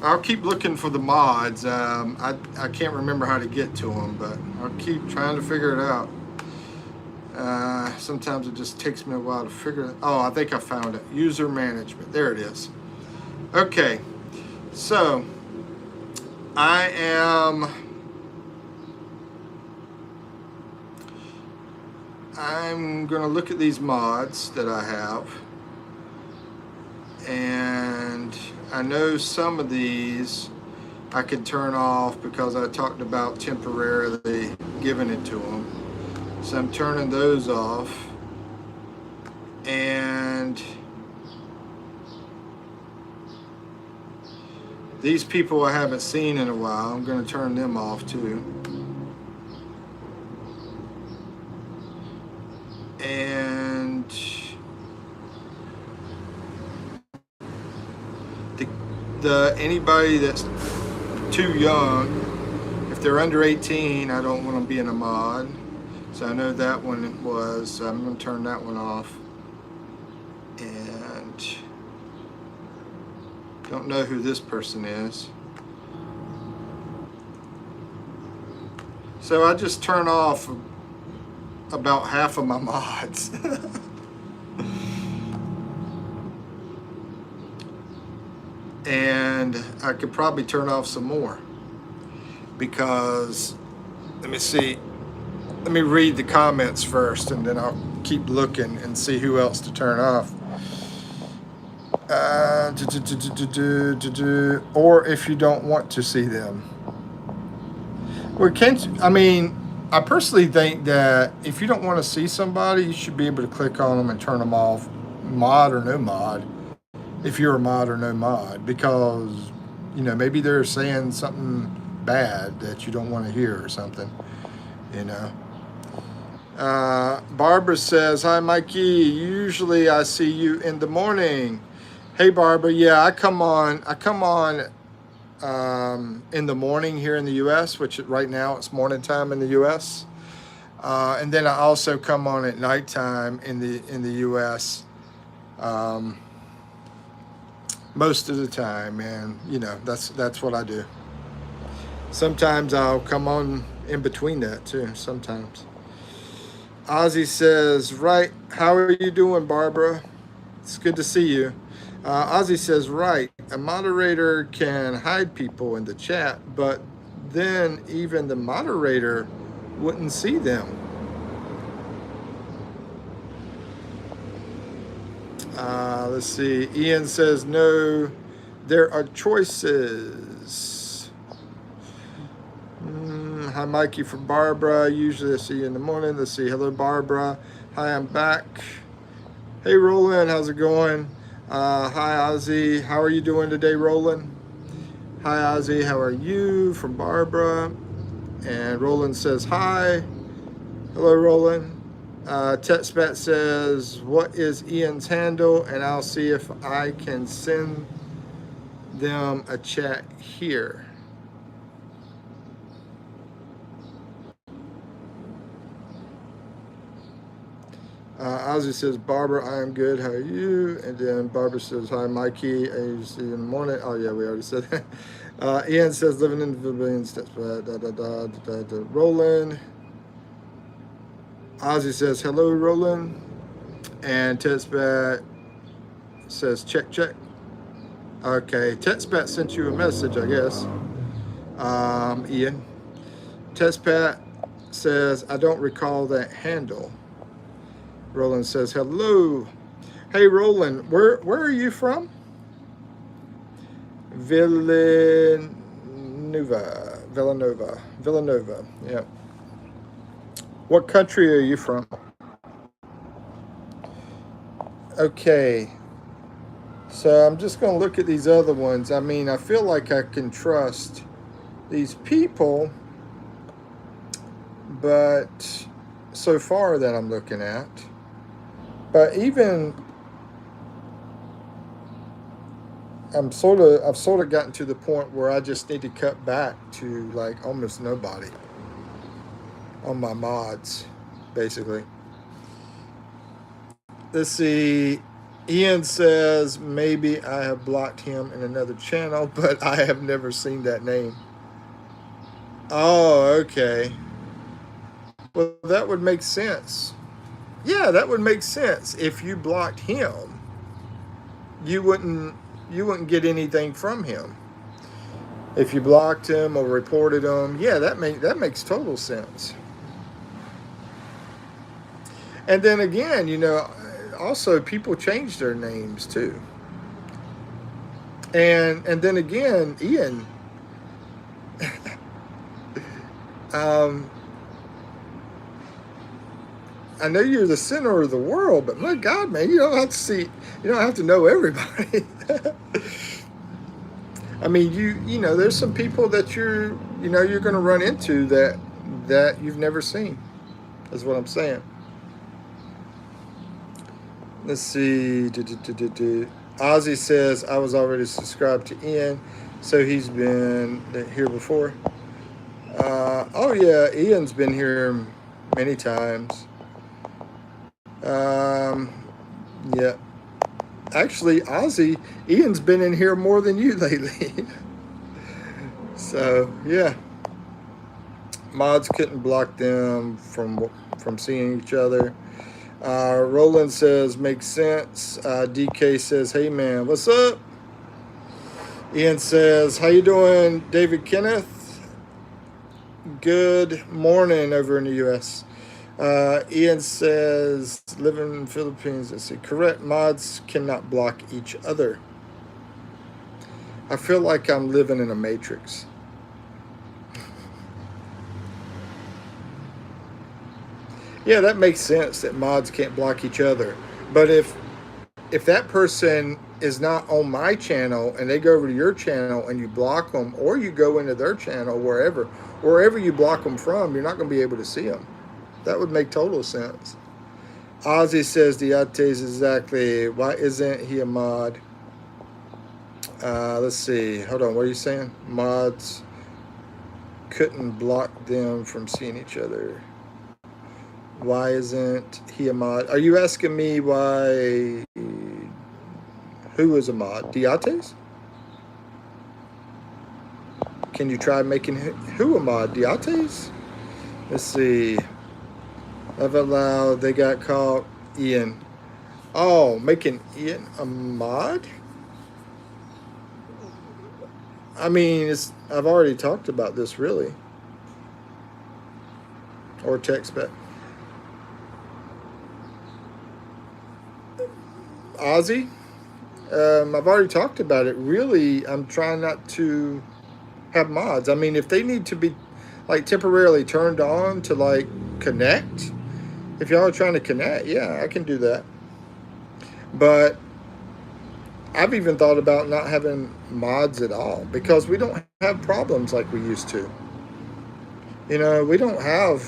I'll keep looking for the mods. I can't remember how to get to them, but I'll keep trying to figure it out. Sometimes it just takes me a while to figure it. Oh, I think I found it. User management. There it is. Okay. So I'm going to look at these mods that I have. And I know some of these I could turn off because I talked about temporarily giving it to them. So I'm turning those off. And these people I haven't seen in a while, I'm going to turn them off too. And anybody that's too young, if they're under 18, I don't want them being a mod. So I know that one was, so I'm going to turn that one off. And don't know who this person is. So I just turn off about half of my mods. And I could probably turn off some more because, let me see, let me read the comments first and then I'll keep looking and see who else to turn off. Or if you don't want to see them. Well, I mean, I personally think that if you don't want to see somebody, you should be able to click on them and turn them off, mod or no mod, if you're a mod or no mod, because, you know, maybe they're saying something bad that you don't want to hear or something, you know. Barbara says, hi, Mikey. Usually I see you in the morning. Hey, Barbara. Yeah, I come on in the morning here in the U.S., which right now it's morning time in the U.S. And then I also come on at nighttime in the U.S. Most of the time, and you know that's what I do. Sometimes I'll come on in between that too. Sometimes. Ozzy says, right, how are you doing, Barbara? It's good to see you. Ozzy says, right, a moderator can hide people in the chat, but then even the moderator wouldn't see them. Let's see. Ian says, no, there are choices. Hi, Mikey from Barbara. Usually I see you in the morning. Let's see. Hello, Barbara. Hi, I'm back. Hey, Roland. How's it going? Hi, Ozzy. How are you doing today, Roland? Hi, Ozzy. How are you? From Barbara. And Roland says, hi. Hello, Roland. Tetspat says, what is Ian's handle? And I'll see if I can send them a chat here. Ozzy says, Barbara, I am good. How are you? And then Barbara says, hi, Mikey. I see you in the morning. Oh, yeah, we already said that. Ian says, living in the Philippines. Roland. Ozzy says, hello, Roland. And Tetspat says, check, check. Okay, Tetspat sent you a message, I guess. Ian. Tetspat says, I don't recall that handle. Roland says, hello. Hey, Roland, where are you from? Villanova, yeah. What country are you from? Okay. So I'm just going to look at these other ones. I mean, I feel like I can trust these people, but so far that I'm looking at. But even I've sort of gotten to the point where I just need to cut back to like almost nobody on my mods, basically. Let's see. Ian says maybe I have blocked him in another channel, but I have never seen that name. Oh, okay. Well, that would make sense. Yeah, that would make sense. If you blocked him, you wouldn't get anything from him. If you blocked him or reported him, yeah, that makes total sense. And then again, you know, also people change their names too. And then again, Ian, I know you're the center of the world, but my God, man, you don't have to know everybody. I mean, you know, there's some people that you're going to run into that you've never seen. Is what I'm saying. Let's see. Ozzy says I was already subscribed to Ian, so he's been here before. Oh yeah, Ian's been here many times. Yeah. Actually, Ozzy, Ian's been in here more than you lately. So, yeah. mods couldn't block them from seeing each other. Roland says makes sense. DK says, hey man, what's up? Ian says, how you doing, David Kenneth? Good morning over in the U.S. Ian says, live in the Philippines. Let's see. Correct. Mods cannot block each other. I feel like I'm living in a matrix. Yeah, that makes sense that mods can't block each other. But if that person is not on my channel and they go over to your channel and you block them, or you go into their channel, wherever you block them from, you're not going to be able to see them. That would make total sense. Ozzy says Diates exactly. Why isn't he a mod? Let's see. Hold on. What are you saying? Mods couldn't block them from seeing each other. Why isn't he a mod? Are you asking me why? Who is a mod? Diates? Can you try making who a mod? Diates? Let's see. I've allowed. They got caught. Ian. Oh, making Ian a mod? I mean, I've already talked about this, really. Or text back. Ozzy? I've already talked about it. Really, I'm trying not to have mods. I mean, if they need to be like temporarily turned on to like connect, if y'all are trying to connect, yeah, I can do that. But I've even thought about not having mods at all because we don't have problems like we used to. You know, we don't have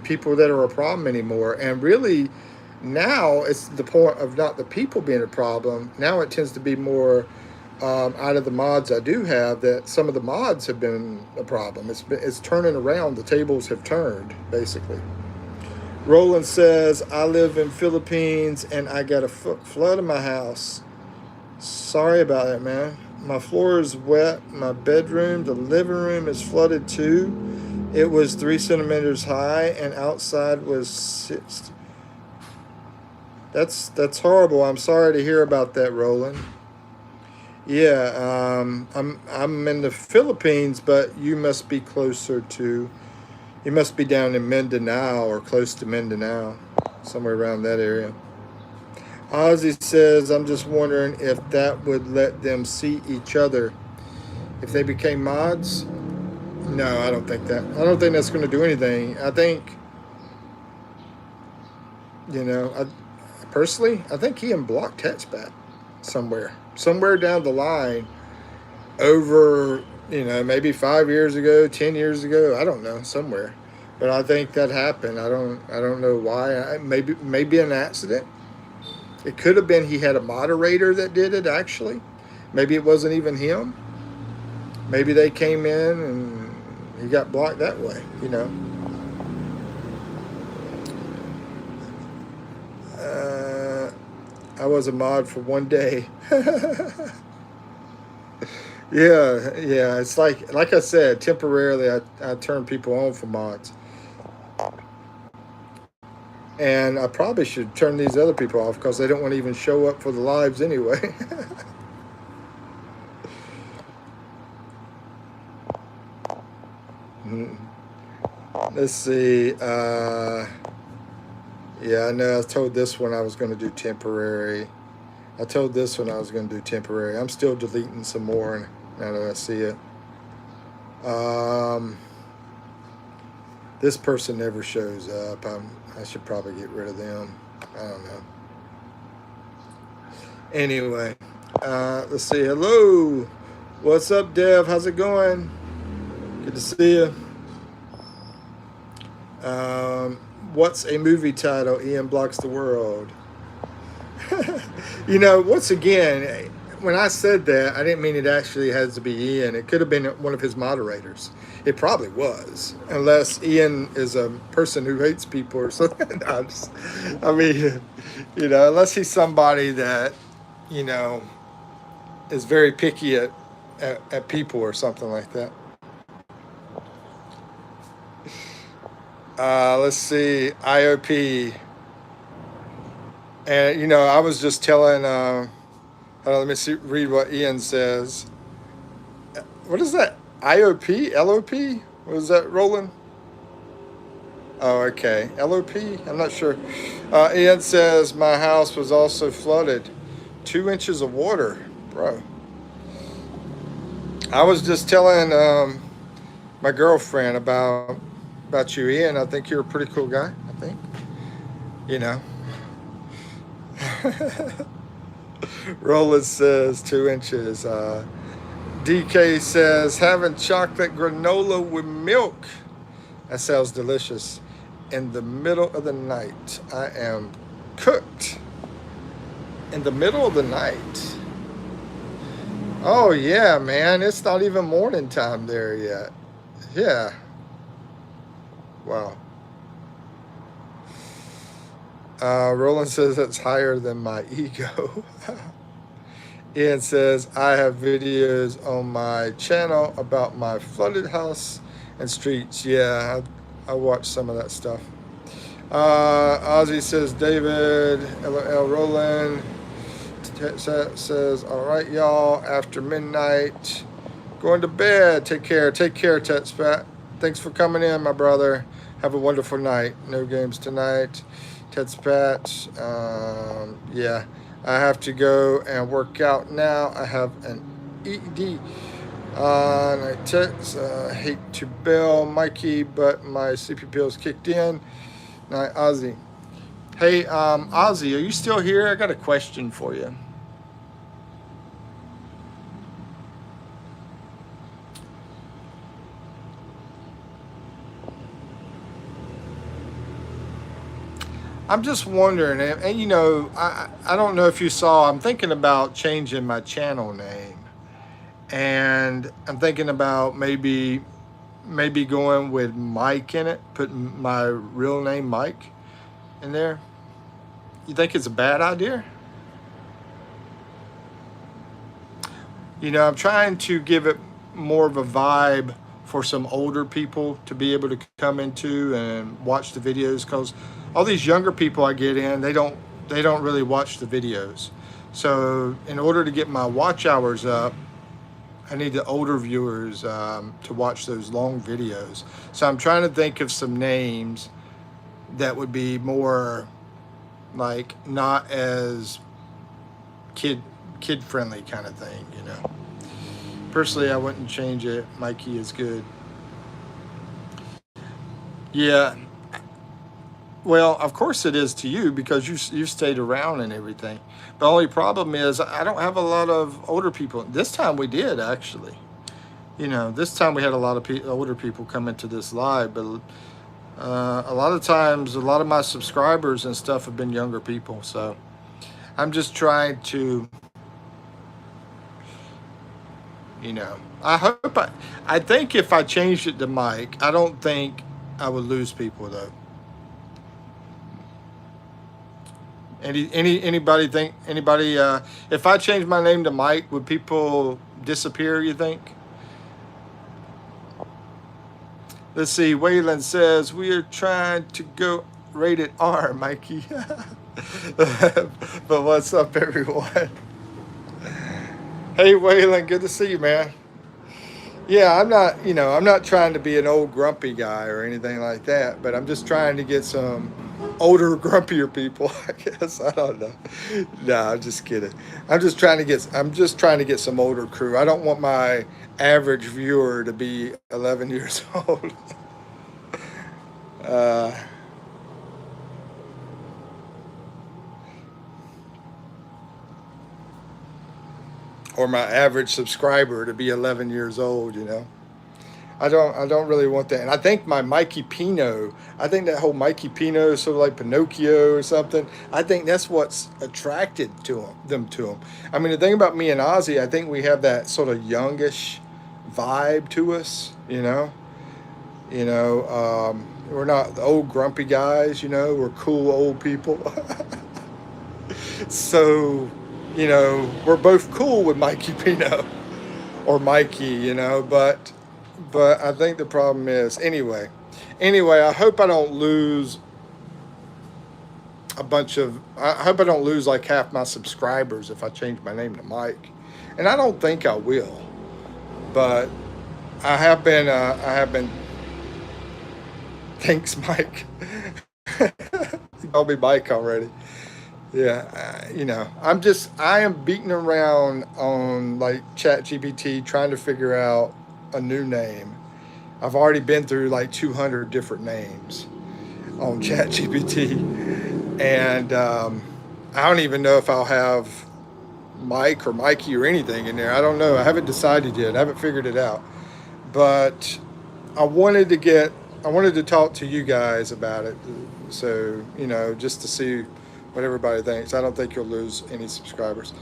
people that are a problem anymore. And really, now it's the point of not the people being a problem. Now it tends to be more out of the mods I do have, that some of the mods have been a problem. It's turning around. The tables have turned, basically. Roland says, I live in Philippines and I got a flood in my house. Sorry about that, man. My floor is wet. My bedroom, the living room is flooded too. It was 3 centimeters high and outside was 6. That's horrible. I'm sorry to hear about that, Roland. Yeah, I'm in the Philippines, but you must be closer to. You must be down in Mindanao or close to Mindanao, somewhere around that area. Ozzy says, I'm just wondering if that would let them see each other if they became mods. No, I don't think that. I don't think that's going to do anything. I think, personally, I think he unblocked Hetspat somewhere down the line over, maybe 5 years ago, 10 years ago. I don't know, somewhere. But I think that happened. I don't know why. Maybe an accident. It could have been he had a moderator that did it, actually. Maybe it wasn't even him. Maybe they came in and he got blocked that way, I was a mod for 1 day. Yeah. It's like I said, temporarily I turn people on for mods. And I probably should turn these other people off because they don't want to even show up for the lives anyway. Let's see. Yeah, I know I told this one I was going to do temporary. I'm still deleting some more now that I see it. This person never shows up. I should probably get rid of them. I don't know. Anyway, let's see. Hello. What's up, Dev? How's it going? Good to see you. What's a movie title? Ian Blocks the World. Once again, when I said that, I didn't mean it actually has to be Ian. It could have been one of his moderators. It probably was, unless Ian is a person who hates people or something. Unless he's somebody that, is very picky at people or something like that. Let's see, IOP. And you know, I was just telling. Hold on, let me see. Read what Ian says. What is that? IOP? LOP? What is that, Roland? Oh, okay. LOP? I'm not sure. Ian says my house was also flooded. 2 inches of water, bro. I was just telling my girlfriend about you, Ian. I think you're a pretty cool guy. I think, you know. Roland says 2 inches. DK says having chocolate granola with milk. That sounds delicious. In the middle of the night, I am cooked. In the middle of the night. Oh yeah, man. It's not even morning time there yet. Yeah. Wow. Roland says it's higher than my ego. Ian says I have videos on my channel about my flooded house and streets. Yeah, I watched some of that stuff. Ozzy says David. LL Roland says, all right, y'all, after midnight, going to bed. Take care, Tetspat. Thanks for coming in, my brother. Have a wonderful night. No games tonight. Tetspat. Yeah, I have to go and work out now. I have an ED. And I text, hate to bail Mikey, but my sleepy pills kicked in. Night, Ozzy. Hey, Ozzy, are you still here? I got a question for you. I'm just wondering, and you know, I don't know if you saw, I'm thinking about changing my channel name. And I'm thinking about maybe going with Mike in it, putting my real name Mike in there. You think it's a bad idea? You know, I'm trying to give it more of a vibe for some older people to be able to come into and watch the videos, because all these younger people I get in, they don't really watch the videos. So in order to get my watch hours up, I need the older viewers to watch those long videos. So I'm trying to think of some names that would be more like not as kid friendly kind of thing, you know. Personally, I wouldn't change it. Mikey is good. Yeah. Well, of course it is to you because you stayed around and everything. The only problem is I don't have a lot of older people. This time we did actually. You know, this time we had a lot of older people come into this live, but a lot of times, a lot of my subscribers and stuff have been younger people. So I'm just trying to, you know, I think if I changed it to Mike, I don't think I would lose people though. Anybody think anybody? If I change my name to Mike, would people disappear? You think? Let's see. Waylon says we are trying to go rated R, Mikey. But what's up, everyone? Hey, Waylon, good to see you, man. Yeah, I'm not, you know, I'm not trying to be an old grumpy guy or anything like that, but I'm just trying to get some older, grumpier people, I guess. I don't know. No, I'm just kidding. I'm just trying to get some older crew. I don't want my average viewer to be 11 years old. uh, or my average subscriber to be 11 years old, you know. I don't really want that. And I think my Mikey Pino, I think that whole Mikey Pino is sort of like Pinocchio or something. I think that's what's attracted to them to him. I mean, the thing about me and Ozzy, I think we have that sort of youngish vibe to us, you know. We're not the old grumpy guys, you know. We're cool old people. So, you know, we're both cool with Mikey Pino or Mikey, you know, but I think the problem is, anyway, Anyway, I hope I don't lose I hope I don't lose like half my subscribers if I change my name to Mike. And I don't think I will. But I have been, thanks, Mike. You called me Mike already. Yeah, I am beating around on like Chat GPT trying to figure out a new name. I've already been through like 200 different names on Chat GPT. And I don't even know if I'll have Mike or Mikey or anything in there. I don't know. I haven't decided yet. I haven't figured it out. But I wanted to get, I wanted to talk to you guys about it. So, just to see what everybody thinks. I don't think you'll lose any subscribers.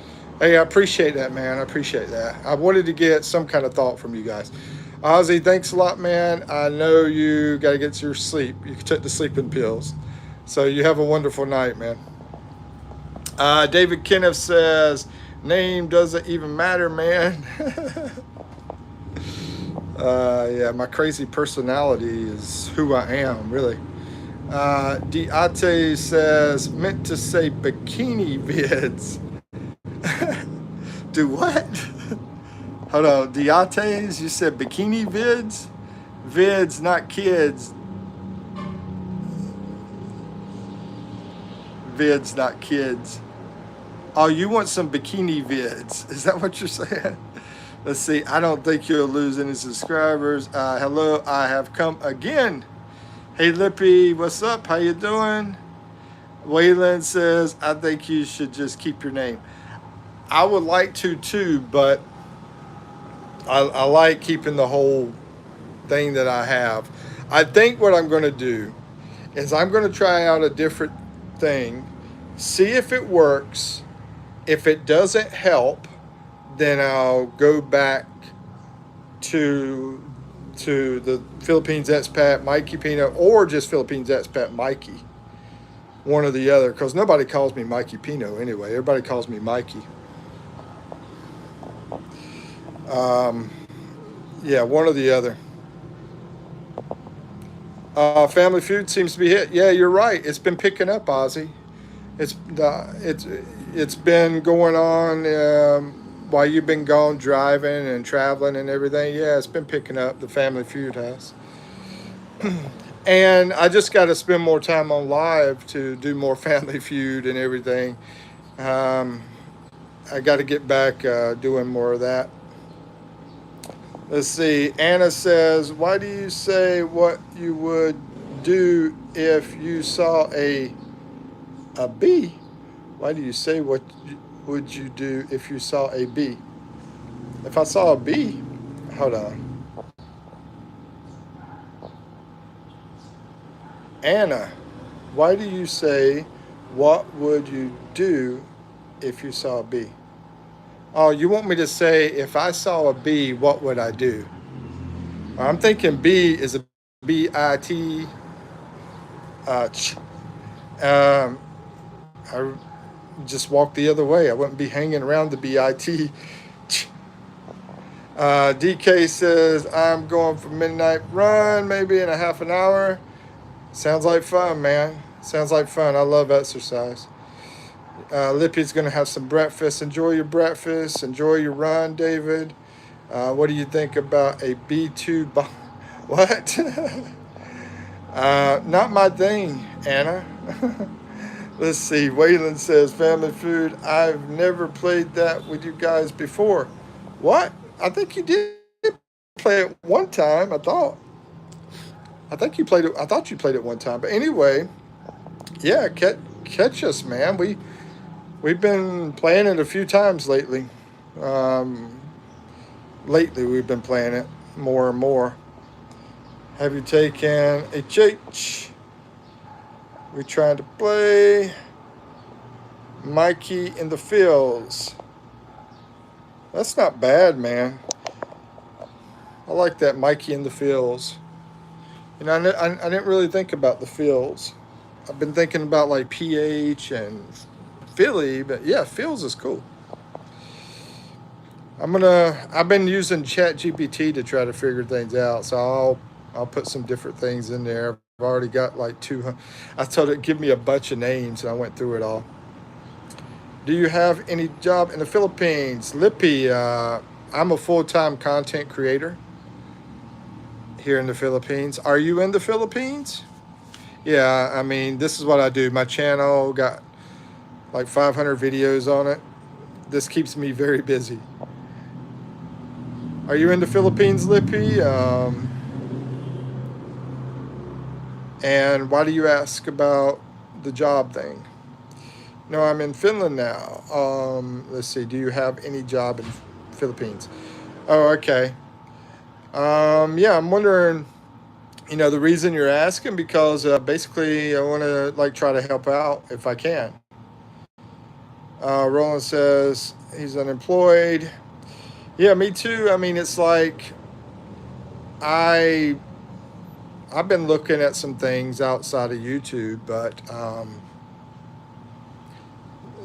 Hey, I appreciate that, man. I appreciate that. I wanted to get some kind of thought from you guys. Ozzy, thanks a lot, man. I know you got to get your sleep. You took the sleeping pills. So you have a wonderful night, man. David Kenneth says, name doesn't even matter, man. Yeah, my crazy personality is who I am, really. Diate says, meant to say bikini vids. Do what? Hold on, Diates, you said bikini vids? Vids, not kids. Vids, not kids. Oh, you want some bikini vids? Is that what you're saying? Let's see. I don't think you'll lose any subscribers. Hello, I have come again. Hey, Lippy, what's up? How you doing? Waylon says, I think you should just keep your name. I would like to too, but I like keeping the whole thing that I have. I think what I'm going to do is I'm going to try out a different thing, see if it works. If it doesn't help, then I'll go back to the Philippines Expat Mikipino, or just Philippines Expat Mikey, one or the other, because nobody calls me Mikipino anyway. Everybody calls me Mikey. Yeah, one or the other. Family Feud seems to be hit. Yeah, you're right. It's been picking up, Ozzy. It's been going on while you've been gone driving and traveling and everything. Yeah, it's been picking up. The Family Feud has. And I just got to spend more time on live to do more Family Feud and everything. I got to get back doing more of that. Let's see. Anna says, why do you say what you would do if you saw a bee? Why do you say what would you do if you saw a bee? If I saw a bee, hold on. Anna, why do you say what would you do if you saw a bee? Oh, you want me to say if I saw a bee, what would I do? I'm thinking bee is a B-I-T. I just walk the other way. I wouldn't be hanging around the B-I-T. DK says, I'm going for midnight run, maybe in a half an hour. Sounds like fun, man. Sounds like fun. I love exercise. Lippy's going to have some breakfast. Enjoy your breakfast. Enjoy your run, David. What do you think about a B2 bomb? What? Not my thing, Anna. Let's see. Waylon says, Family Food. I've never played that with you guys before. What? I think you did play it one time, I thought. I think you played it. I thought you played it one time. But anyway, yeah, catch us, man. We've been playing it a few times lately. Lately, we've been playing it more and more. Have you taken HH? We're trying to play Mikey in the Fields. That's not bad, man. I like that, Mikey in the Fields. You know, I didn't really think about the Fields. I've been thinking about like PH and Philly, but yeah, Fields is cool. I've been using Chat GPT to try to figure things out, so I'll put some different things in there. I've already got like 200. I told it give me a bunch of names, and I went through it all. Do you have any job in the Philippines? Lippy, I'm a full-time content creator here in the Philippines. Are you in the Philippines? Yeah, I mean, this is what I do. My channel got like 500 videos on it. This keeps me very busy. Are you in the Philippines, Lippy? And why do you ask about the job thing? No, I'm in Finland now. Let's see. Do you have any job in Philippines? Oh, okay. Yeah, I'm wondering. The reason you're asking because basically I want to like try to help out if I can. Roland says he's unemployed. Yeah, me too. I mean, it's like I I've been looking at some things outside of YouTube, but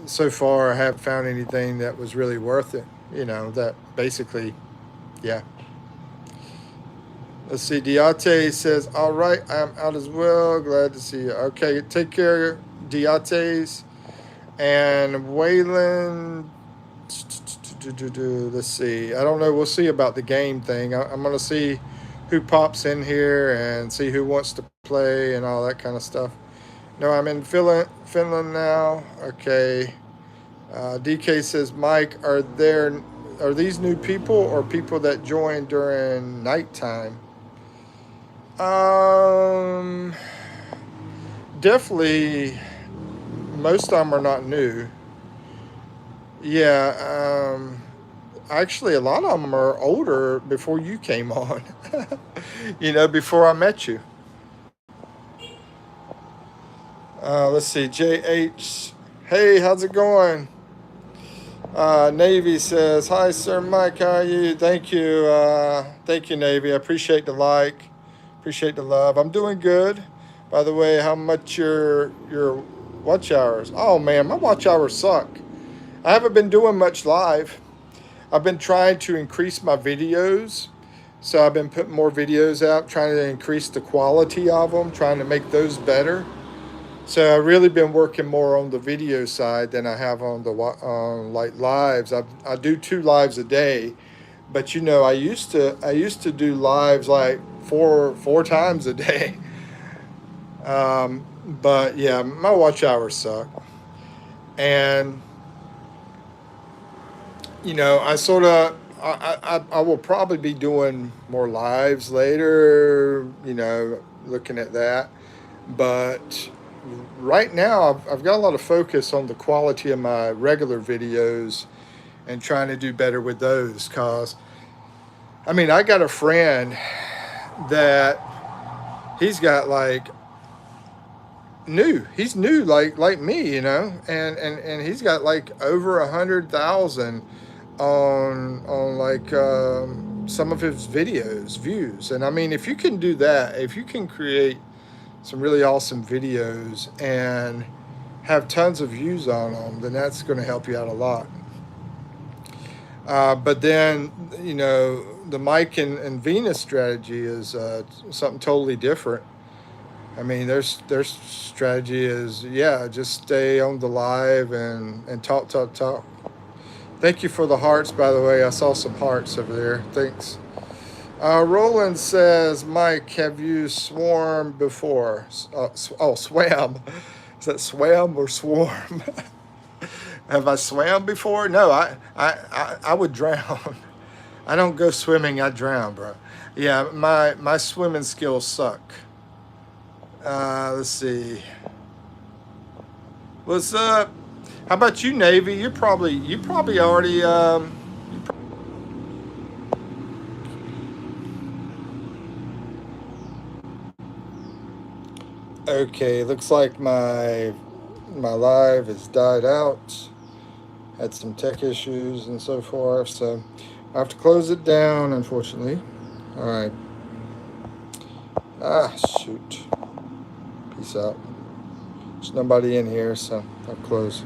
so far I haven't found anything that was really worth it. That basically, yeah. Let's see. Diate says, "All right, I'm out as well. Glad to see you." Okay, take care, Diates and Waylon. Let's see. I don't know. We'll see about the game thing. I'm gonna see who pops in here and see who wants to play and all that kind of stuff. No, I'm in Finland now. Okay. DK says, Mike, are these new people or people that joined during nighttime? Um, Definitely. Most of them are not new. Yeah. Actually, a lot of them are older before you came on. Before I met you. Let's see. JH. Hey, how's it going? Navy says, "Hi, Sir Mike. How are you? Thank you. Thank you, Navy. I appreciate the like. Appreciate the love. I'm doing good. By the way, how much your watch hours? Oh man, my watch hours suck. I haven't been doing much live. I've been trying to increase my videos. So I've been putting more videos out, trying to increase the quality of them, trying to make those better. So I've really been working more on the video side than I have on the like lives. I do 2 lives a day, but I used to do lives like four times a day. But yeah, my watch hours suck, and I sort of I will probably be doing more lives later. Looking at that, but right now I've got a lot of focus on the quality of my regular videos and trying to do better with those. Cause I mean I got a friend that he's got like he's new like me, and he's got like over 100,000 on like some of his videos views. And I mean, if you can do that, if you can create some really awesome videos and have tons of views on them, then that's going to help you out a lot. But then, the Mike and Venus strategy is something totally different. I mean, their strategy is, yeah, just stay on the live and talk, talk, talk. Thank you for the hearts, by the way. I saw some hearts over there. Thanks. Roland says, Mike, have you swarmed before? Swam. Is that swam or swarm? Have I swam before? No, I would drown. I don't go swimming, I drown, bro. Yeah, my swimming skills suck. Let's see. What's up? How about you, Navy? You probably already okay, looks like my live has died out. Had some tech issues and so forth, so I have to close it down, unfortunately. All right. Shoot. Peace out. There's nobody in here, so I'll close.